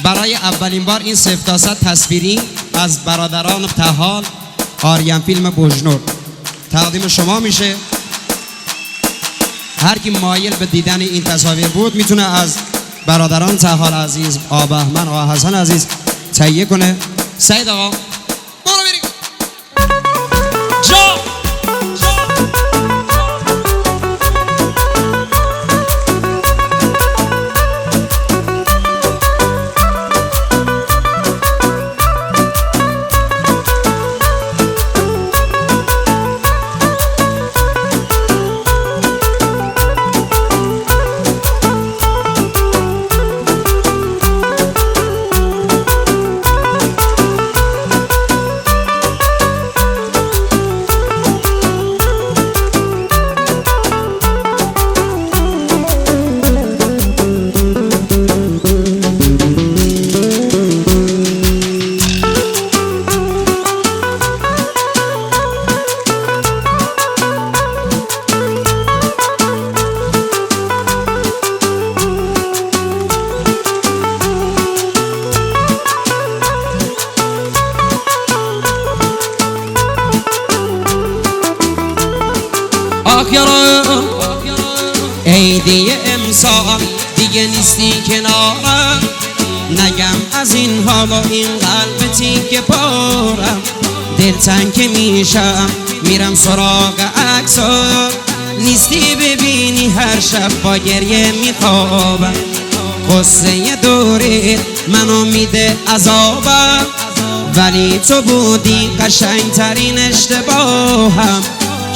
برای اولین بار این سفتاست تصویری از برادران تهال آریان فیلم بوجنور تقدیم شما میشه. هر کی مایل به دیدن این تصاویر بود میتونه از برادران تهال عزیز، آقا بهمن، آقا حسن عزیز تهیه کنه. سعید آقا برو بریم. عیدی امسال دیگه نیستی کنارم، نگم از این حالا این قلب تیکه پارم. دلتنگ که میشم میرم سراغ عکسات، نیستی ببینی هر شب با گریه میخوابم. قصه دوره منو میده عذابم، ولی تو بودی قشنگترین اشتباهم.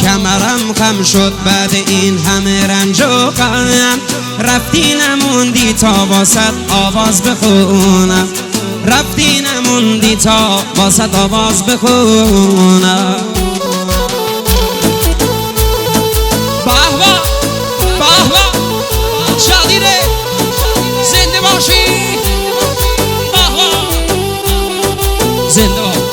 کمرم خم شد بعد این همه رنج و غم، رفتی نموندی تا واسط آواز بخونم، رفتی نموندی تا واسط آواز بخونم. بهوا بهوا شادیره زنده باشی، بهوا زنده باشی.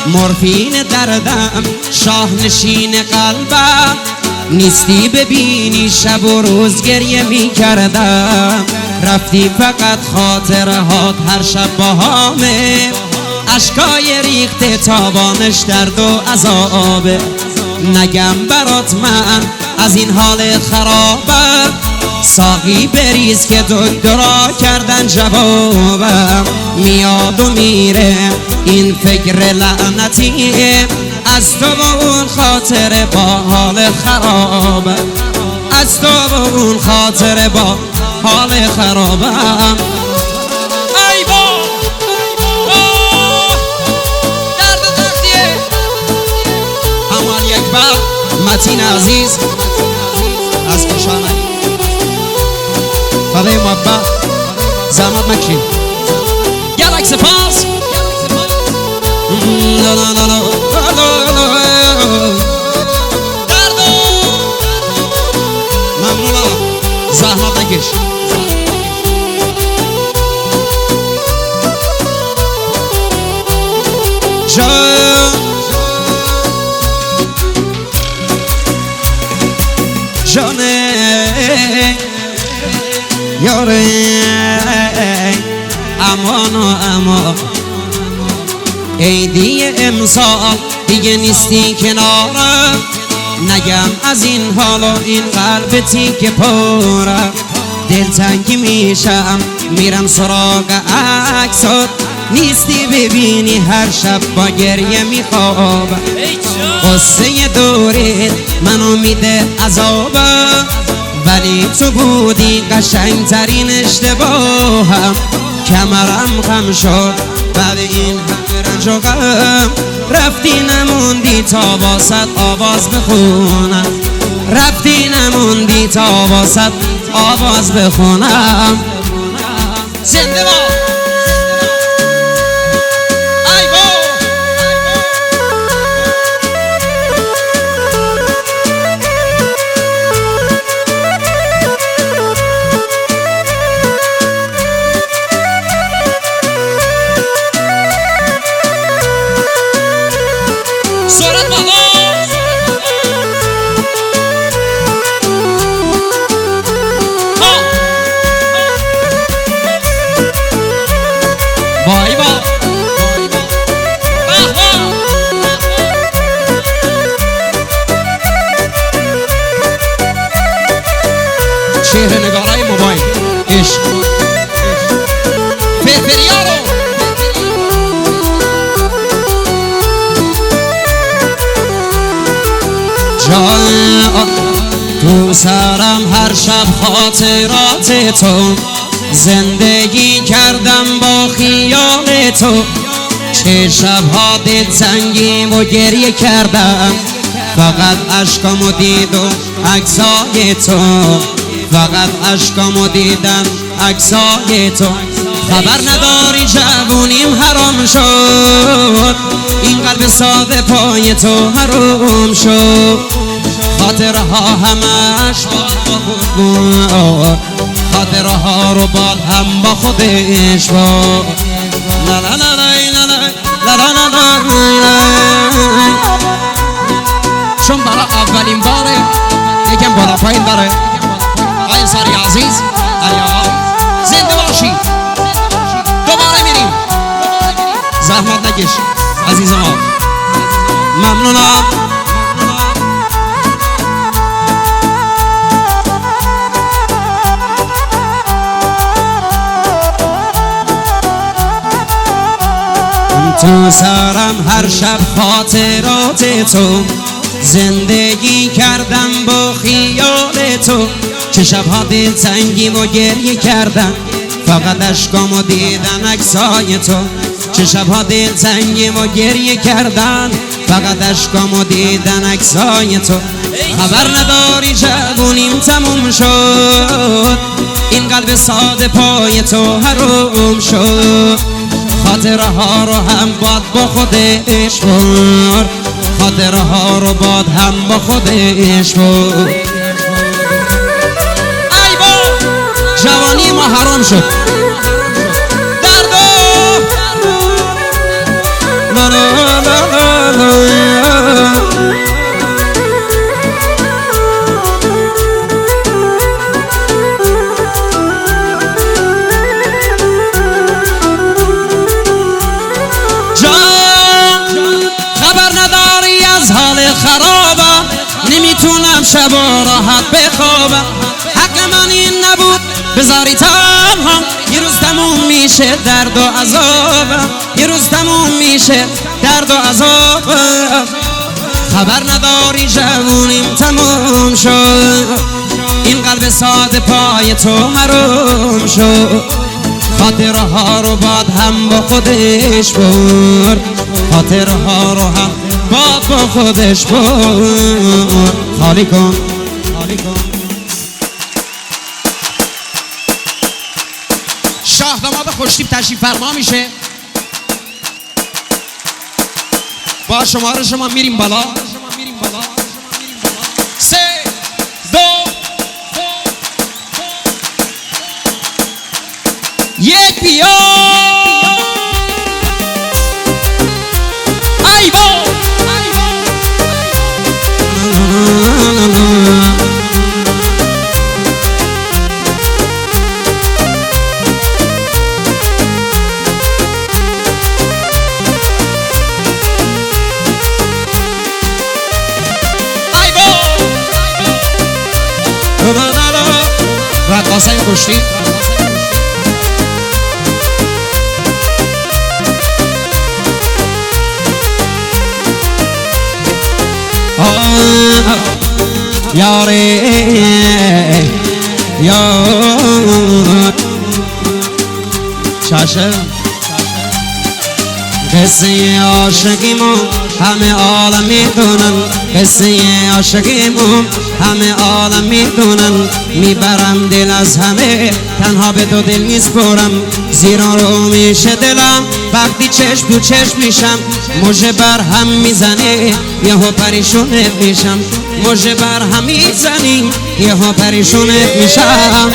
مورفین دردم شاه نشین قلبم، نیستی ببینی شب و روز گریه می کردم. رفتی فقط خاطرهات هر شب با همه، اشکای ریخته تابانش درد و عذابه. نگم برات من از این حال خرابم، ساقی بریز که دکترا کردن جوابم. میاد و میره این فکر لعنتیه، از تو و اون خاطر با حال خرابم، از تو و اون خاطر با حال خرابم. ای با درد تختیه امان یک بار متین عزیز از کشانه فضای محبت زحمت مکشین گلک سپاس. دردو ممنونم زحمت نکش. جانه یاره امان و امان، عیدی امسال دیگه نیستی کنارم، نگم از این حالا این قلب تیکه پارم. دلتنگ میشم میرم سراغ عکسات، نیستی ببینی هر شب با گریه میخوابم. قصه دوره منو میده عذابم، ولی تو بودی قشنگترین اشتباهم. کمرم خم شد بعد این همه رنج و غم، رفتی نموندی تا واسط آواز بخونم، رفتی نموندی تا واسط آواز بخونم. زنده با تو سرم هر شب خاطرات تو، زندگی کردم با خیال تو. چه شبها دل تنگیم و گریه کردم، فقط عشقامو دید و عکسای تو، فقط عشقامو دیدم عکسای تو. خبر نداری جوونیم حرام شد، این قلب ساده پای تو حرام شد. خاطره ها همش بود، خاطره ها رو باد هم با خودش بود. لا لا لا لا لا لا لا. چون برای اولین باره یکم بالا پایین داره. آی ساری عزیز دریا زنده باشی، دوباره میریم، زحمت نکش عزیز ما. ممنونم. تو سرم هر شب خاطرات تو، زندگی کردم با خیال تو. چه شبها دل تنگیم و گریه کردم، فقط عشقامو دیدن عکسای تو. چه شبها دل تنگیم و گریه کردن، فقط عشقامو دیدن عکسای تو. خبر نداری جوونیم تموم شد، این قلب ساده پای تو حرام شد. خاطره ها رو هم باد با خودش برد، خاطره ها رو باد هم با خودش برد. ای با جوانی ما حرام شد، دردو لا لا لا لا. خرابم نمیتونم شبا راحت بخوابم، حق من این نبود بذاری تنها. یه روز تموم میشه درد و عذابم، یه روز تموم میشه درد و عذابم. خبر نداری جوونیم تموم شد، این قلب ساده پای تو حرام شد. خاطره ها رو باد هم با خودش برد، خاطره ها رو هم باد با خودش برد. خالی کن شاه داماد خوشتیب تشریف فرما میشه. با شماره شما میریم بالا. 3 2 1 بیا. ای با رقاصه کشتی یاره یار چشم. قصه عاشقیمو همه عالم میدونن، قصه عاشقیمو همه عالم میدونن. میبرم دل از همه، تنها به تو دل میسپرم. زیرا رو میشه دلم وقتی چشم تو چشم میشم. موجه بر هم میزنه یهو پریشونه میشم، موجه بر هم میزنیم یهو پریشونه میشم.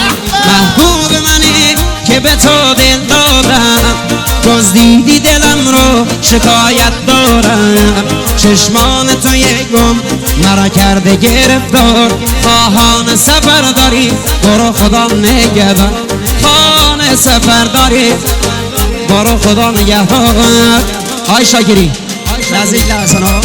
محبوب منی که به تو دل دارم، دزدیدی دلم رو شکایت دارم. چشمان تو یکم مرا کرده گرفتار، خواهان سفر داری برو خدا نگهدار. خواهان سفر داری برو خدا نگهدار. آی شاکری نزدیک لحظه ها.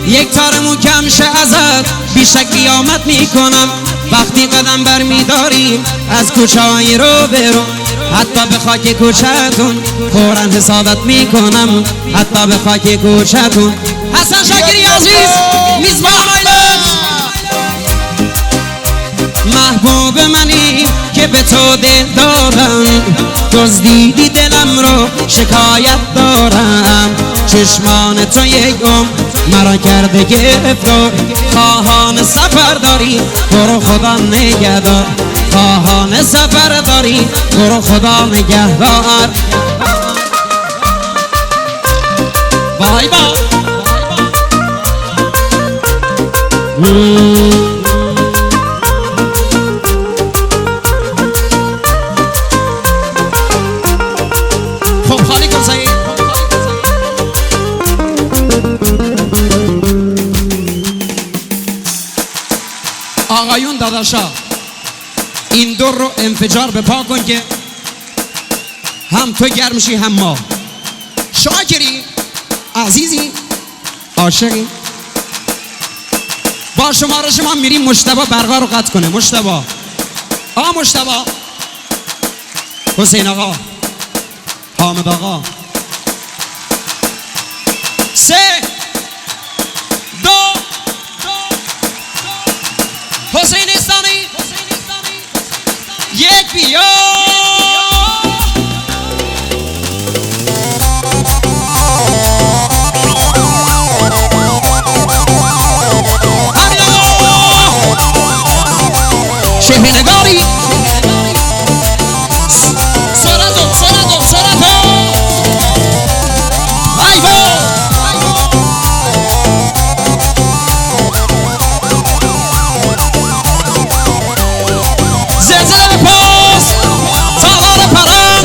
یک تار محکم شه ازت بیشک قیامت میکنم وقتی قدم بر میداریم از کوچه های رو برو حتی به خاک کوچه‌تون فوراً حسابت میکنم حتی به خاک کوچه‌تون حسن شاکری عزیز میزبان آیلند محبوب منی که به تو دل دارم دزدیدی دلم رو شکایت دارم چشمان تو یک مرا کرده گرفتار خواهان سفر داری برو خدا نگهدار خواهان سفر داری برو خدا نگهدار بای بای خب خالی کن سعید آقایون داداشا این دور رو انفجار بپا کن که هم تو گرم شی هم ما شاکری عزیزی عاشقی با شمارش ما میریم مجتبی برقا رو قطع کنه مجتبی مجتبی حسین آقا حامد آقا 3 2 حسین استانی یک بیا شهرنگاری سرادو ای با زلزله پاس تالار پران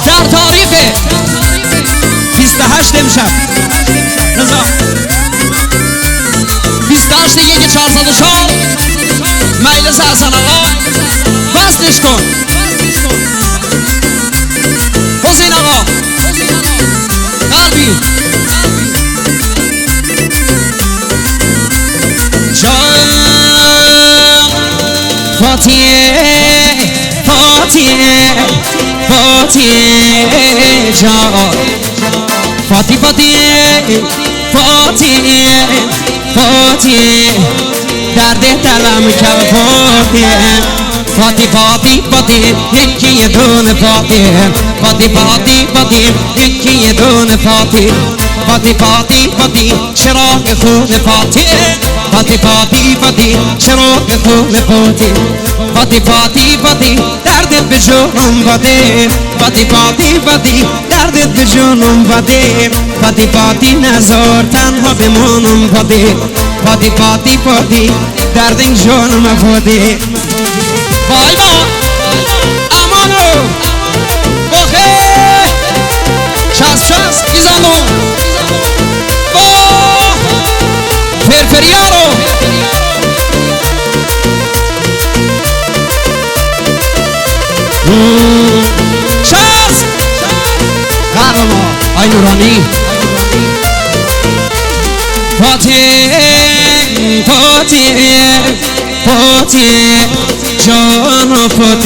در تاریخ 28 امشب رضا 28 1 404 مجلس حسن آقا بستش کن حسین آقا قلبی جان فاتیه جان فاتیه درد دلم کم فاتی یکی یه دونه فاتی یکی یه دونه فاتی چراغ خون فاتی چراغ خون فاتی دردت به جونم بده فاتی دردت به جونم بده فاتی نزار تنها بمونم فاتی درد این جونم بده وای با امانو بخه چس ایزانو با فرفریارو چس قرما آی نورانی فاتی جان فاتی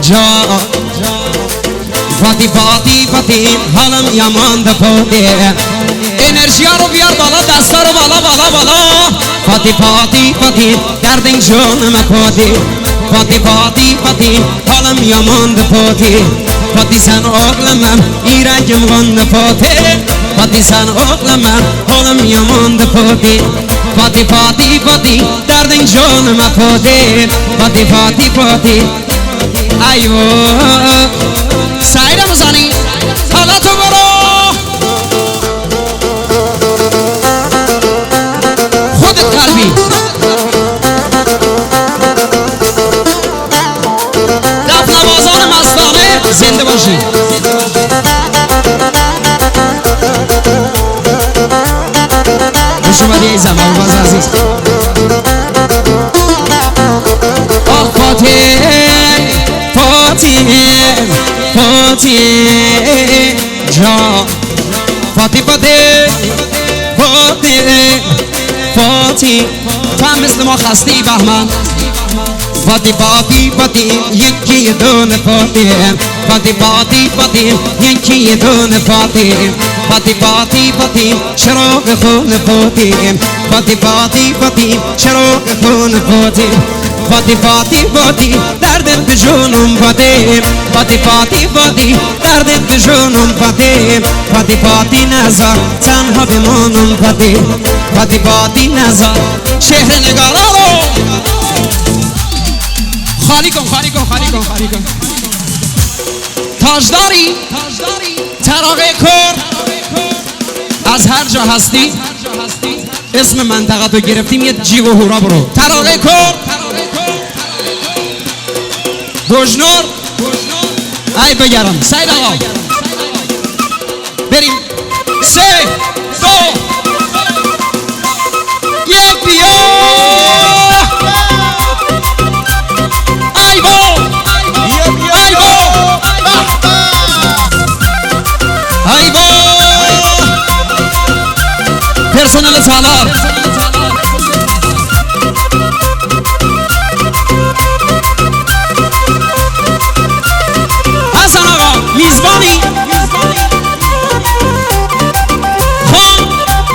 جان فاتی حالم یمان ده فاتی انرژی رو بیار بالا دستا رو بالا فاتی درد این جانم فاتی حالم یمان ده فاتی سن اغلمم ایرجم غند فاتی سن اغلمم حالم یمان ده فاتی درد این جانم فاتی ایوه سعید موسانی حالا تو برو خودت قلبی دفنوازان مستانه زنده باشی خوش اومدی ای زمان باز عزیز آخ فاتی فاتی جا فاتی فاتی فاتی فاتی تو هم مثل ما خستی بهمن فاتی فاتی فاتی یکی دونه فاتی فاتی فاتی فاتی یکی دونه فاتی فاتی فاتی فاتی چراغ خون فاتی فاتی فاتی فاتی چراغ خون فاتی فاتی فاتی فاتی دردت به جونم فاتی فاتی فاتی فاتی دردت به جونم فاتی فاتی فاتی نزار تنها بمونم فاتی فاتی فاتی نزار شهر نگارا رو خالی کن خالی کن خالی کن خالی کن تاجداری تراغه کر از هر جا هستی اسم منطقه تو گرفتیم یه جیغ و هورا برو تراغه کر بجنور ای بگرم سید آقا بریم 3 2 1 بیا ای با ای با ای با پرسنل سالار میزبانی خان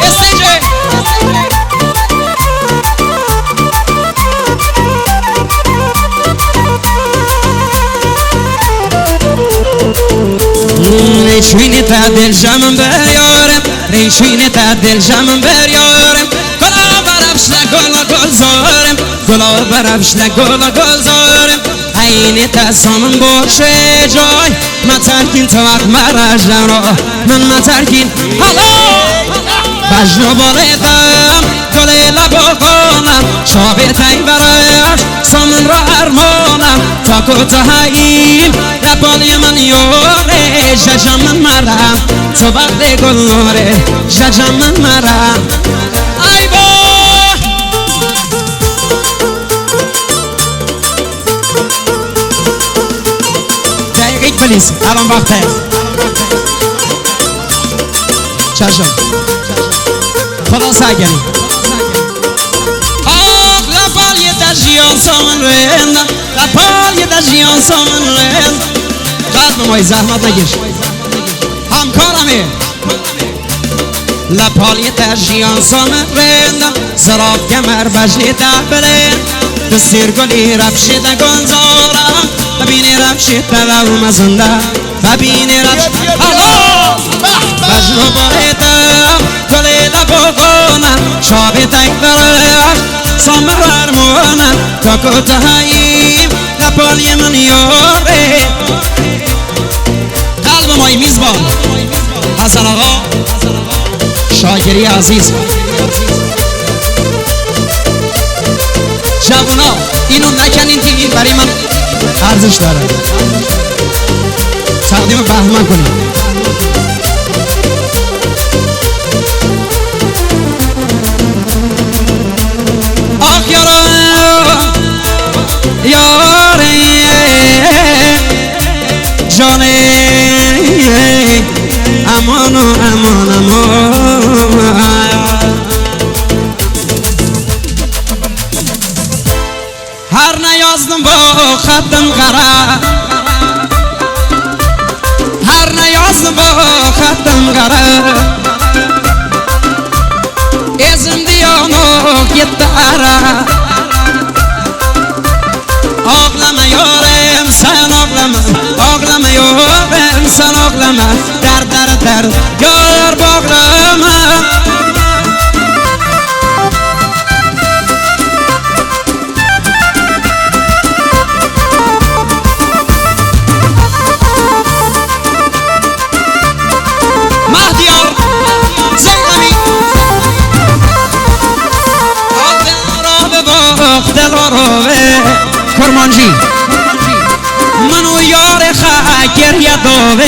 استیجه ریشوین تا دل جمم بیارم ریشوین تا دل جمم بیارم گلا برفش نگلا گلزارم گلا برفش نگلا گلزارم عین تسامم باشه جای ما ترکین تو وقت مرجم را من ترکین حالا بجنو بالیدم گلی لباقانم شابه تای براش سامن را ارمانم تا کتهاییم لبالی من یاره ججم من مرم تو وقت گل ناره ججم من مرم ای با پلیز الان وقته چشم خلاص اگریم آخ لپالی تجیان سامن رند لپالی تجیان سامن رند قدم مای زحمت نگیش همکارمه لپالی تجیان سامن رند زراب کمر بجی دبرند دستیر گلی رفشی دگنزارم ببینی رفشی تلو مزنده ببینی رفشی حالا بجنو باریدم گلی لباقانم شابی تک برش سامر ررمانم تا کتهاییم لپالی من یاره قلب مای میزبان حسن آقا شاگری عزیز جوونا اینو نکنین که این برای من ارزش داره تقدیم بهمن کنیم آخ یاره جانه امان و امان امان هر نیازدم با خدم غره هر نیازدم با خدم غره ازم دیانو گتاره آقلم یارم سن آقلم یارم سن آقلم در یار باقلم کرمانجی منو یار خاکر یا دوه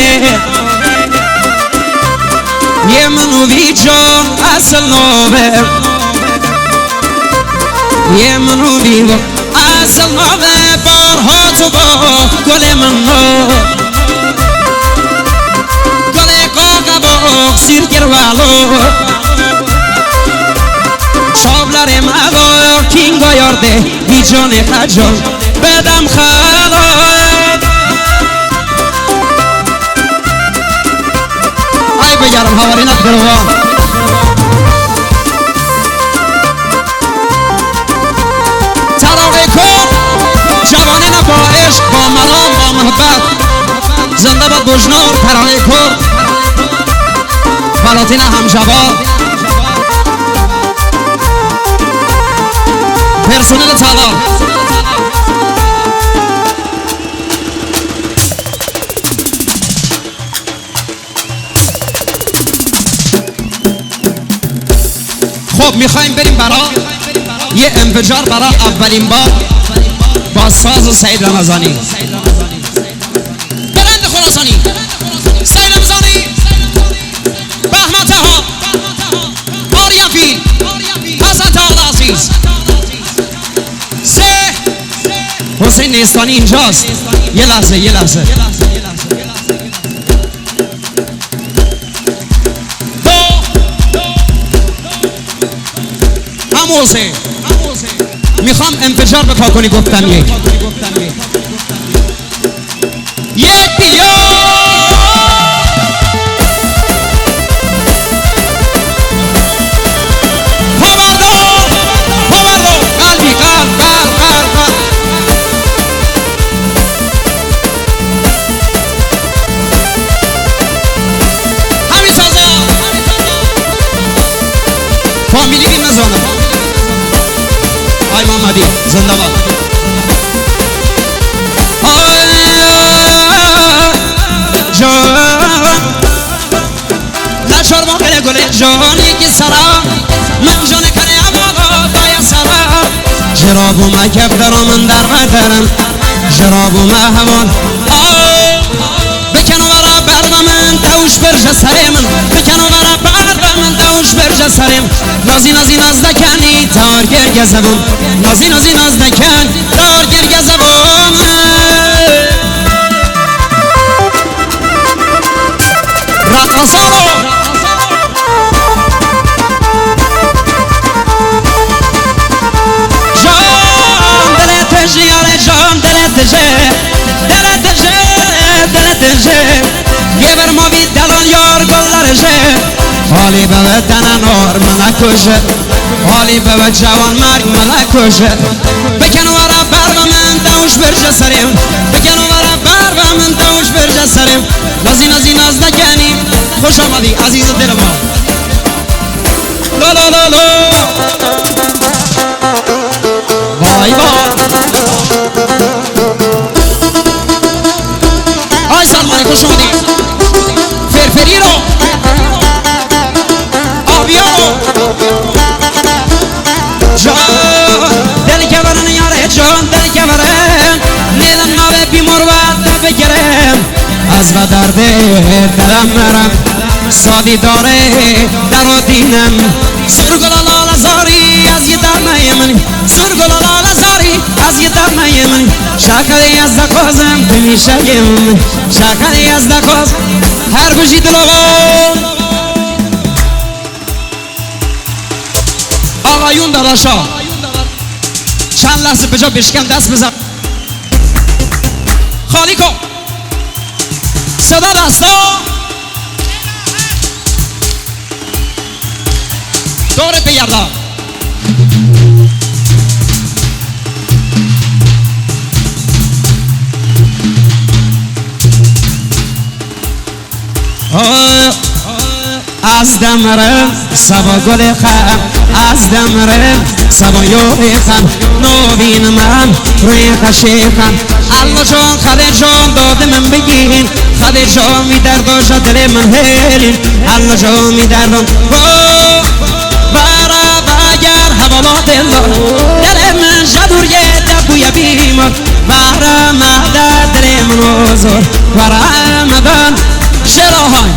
یه منو بی جان اصل نوه یه منو بی اصل نوه بارها تو با گل من نو sirger valo Şavlarım alo kingo yorde Vicone kajon bedam khalo Ay beyaram havarinat gırvan Tarare kor Javanina ba ishq ba malam ba muhabbat Zinde bad bujnor tarare kor Balatina hamjavad Personel talar خب میخوایم بریم برا یه انفجار برا اولین بار با ساز سعید رمضانی برند خراسانی سعید رمضانی بهمته ها آریا فیل حسن تعالی عزیز حسین نیستانی اینجاست یه لحظه هموزه میخوام انفجار بپا کنی گفتم یک بیا قلبی قلب همین سازا فامیلی این نزانم آی محمدی زنده باد جان نشار با گل جانی که سرا من جان کنه اما دای سرا جراب و مکب درم من در مدرم جراب و مهوان بکن و برا برد من دوش برج سرم بکن و برا برد من دوش برج سرم نازی نازدکنی تار گرگزبم نازی نازدکن تار گرگزبم رقصانو جان دلت جیاره جان دلت جه یه بر ما بید دلان یار گلر جه حالی به وطن نور ملکوشه حالی به جوان مرگ ملکوشه بکن و برا برق من دوش برج سرم بکن و برا برق من دوش برج سرم نازی نازدکنی خوش آمدی عزیز دل ما لا لا لا لا وای وای آی سلمانی خوش آمدی فرفری رو آبیانو جان دل که برن یاره جان دل که برن نیلن ناوه بیمار باید بگرم از و درده دلم مرم سادی داره در و دینم سرگلال زاری از یه در نیمن سرگلال زاری از یه در نیمن شکلی از دکازم بمیشگم شکلی از دکاز هر گوشی دلوان آقایون داداشا چند لحظه به جا بشکن دست بزن خالی کن صدا دستا دورت بگردم از دمرم سبا گل خم از دمرم سبا یوری خم نوین من روی خشیخم الله جان خاله جان داده من بگین خاله جان می درداشا دل من هیلین الله جان می دردم برا بگر حوالات الله دل من جدور یه دبوی بیمار برا مدر دل من حضور برا مدن شراهای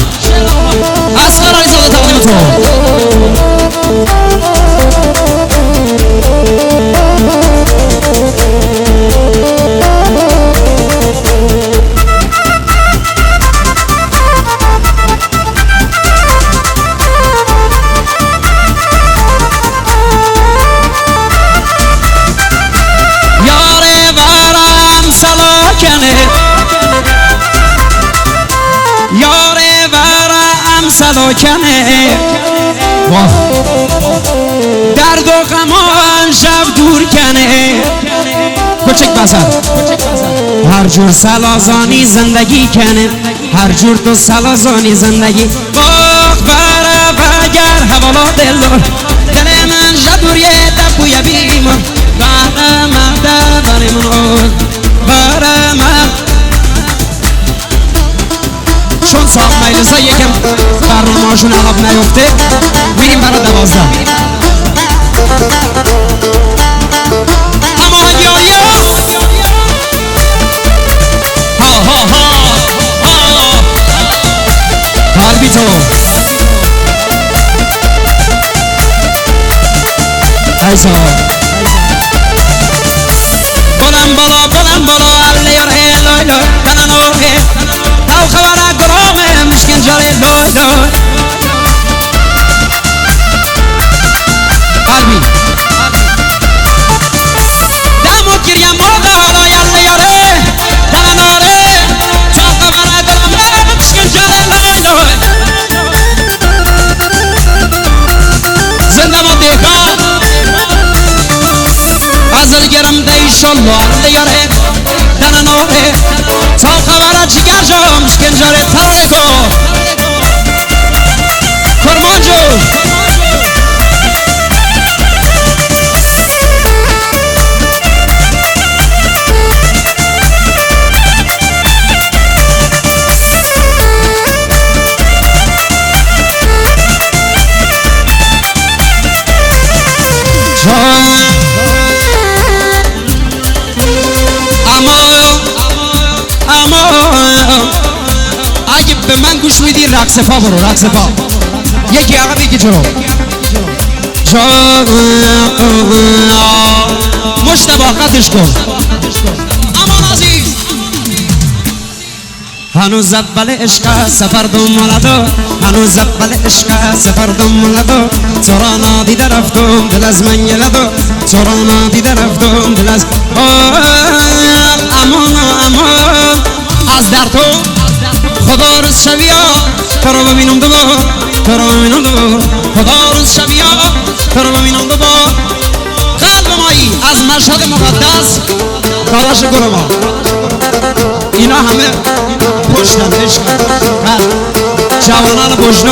اصغر علی زاده تقدیم تو واه درد و غمان شب دور کنه کوچک بزر هر جور سلازانی زندگی کنه هر جور تو سلازانی زندگی باق بره بگر حوالا دل من جدوریه دبوی بیمون بره مرده بریمون بره مرد چون صاحب مجلسا یکم برنامه‌هاشون عقب نیفته میریم برای 12 اما یایا ها ها ها قلبی تو ایسا بلند بالا بلند بالا علی یاره لای لای تنانوه او خبره گرامه مشکن جاره لای لای قلبی دمو گریم موقع حالا یلی یاره تنانوه تا خبره گرامه مشکن جاره لای لای زنده ما دیگاه ازل گرم دیشالله علی یاره تنانوه تا خبره جگر جا مشکن جاره ترانه کو کرمان جو اگه به من گوش میدی رقص پا برو رقص پا یکی عقب یکی جلو مشتبه قطعش کن امان عزیز هنوز اول عشق سفر دنبالدو هنوز اول عشق سفر دنبالدو تو را نادیده رفتم دل از من گلدو تو را نادیده رفتم دل از امان امان از در تو خدا روز شبیا تو رو ببینم دوبار تو رو ببینم دوبار خدا روز شبیا تو رو ببینم دوبار قلب مایی از مشهد مقدس داداش گرما اینا همه پشتن عشق جوانان بجنو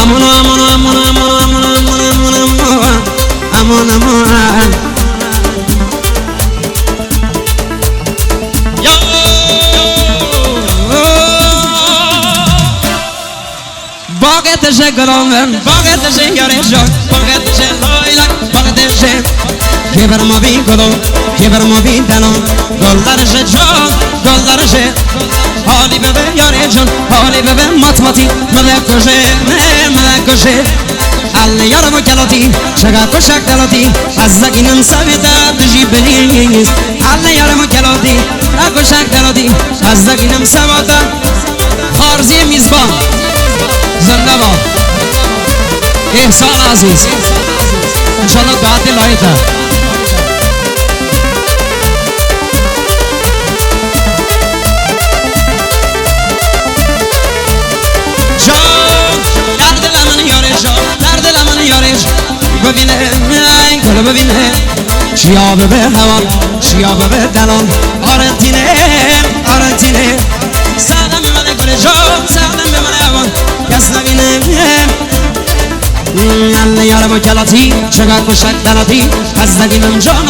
امون امون امون امون امون امون امون امون باقت شگرام باقت شگره جان باقت شلایلا باقت ش کبر ما بی کدو کبر ما بی دلان دلارش جان دلارش حالی ببه یاره جان حالی ببه ماتماتی ملکوشه نه ملکوشه علی یارم کلاتی شگا کشک دلاتی از زگینم سویتا دجی بلیز علی یارم کلاتی کشک دلاتی از زگینم سویتا خارزی میزبان زنده با احسان عزیز انشاءالله دعات لایتا ببینه این کلو ببینه شیاب به هوان شیاب به دلان آرنتینه آرنتینه سردم به من گل جام سردم به من هوان کس نبینه علی یارم کلاتی چگاه کشک دلاتی از نگینم جانم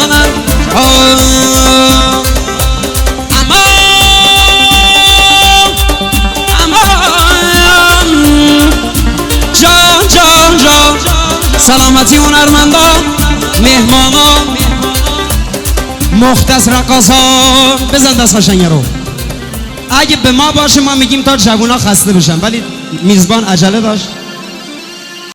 سلامتی هنرمندان مهمانان مختص رقاصان بزن دست قشنگه رو اگه به ما باشه ما میگیم تا جوونا خسته بشن ولی میزبان عجله داشت